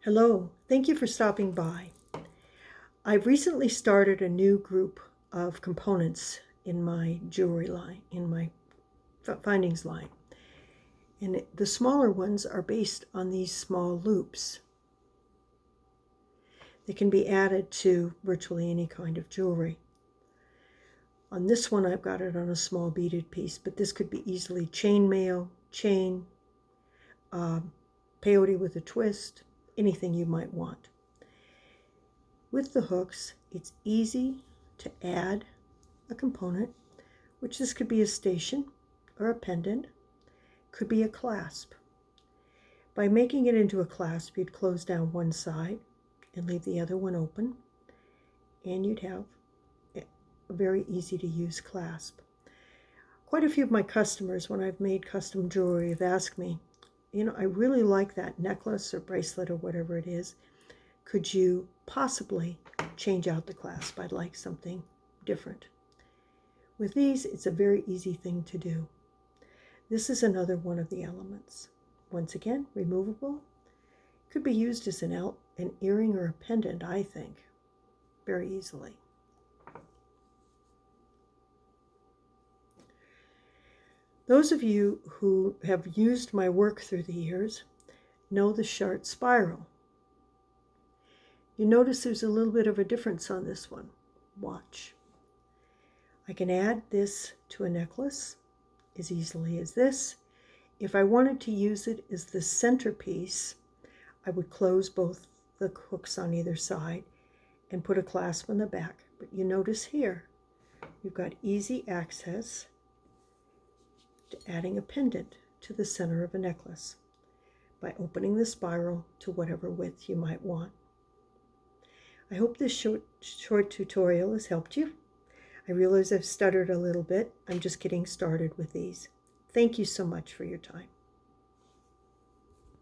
Hello, thank you for stopping by. I've recently started a new group of components in my jewelry line, in my findings line. And the smaller ones are based on these small loops. They can be added to virtually any kind of jewelry. On this one, I've got it on a small beaded piece, but this could be easily chainmail, chain, peyote with a twist, anything you might want. With the hooks, it's easy to add a component, which this could be a station or a pendant, could be a clasp. By making it into a clasp, you'd close down one side and leave the other one open, and you'd have a very easy to use clasp. Quite a few of my customers, when I've made custom jewelry, have asked me, I really like that necklace or bracelet or whatever it is. Could you possibly change out the clasp? I'd like something different. With these, it's a very easy thing to do. This is another one of the elements. Once again, removable. Could be used as an earring or a pendant, I think, very easily. Those of you who have used my work through the years know the Chart spiral. You notice there's a little bit of a difference on this one. Watch. I can add this to a necklace as easily as this. If I wanted to use it as the centerpiece, I would close both the hooks on either side and put a clasp on the back. But you notice here, you've got easy access to adding a pendant to the center of a necklace by opening the spiral to whatever width you might want. I hope this short tutorial has helped you. I realize I've stuttered a little bit. I'm just getting started with these. Thank you so much for your time.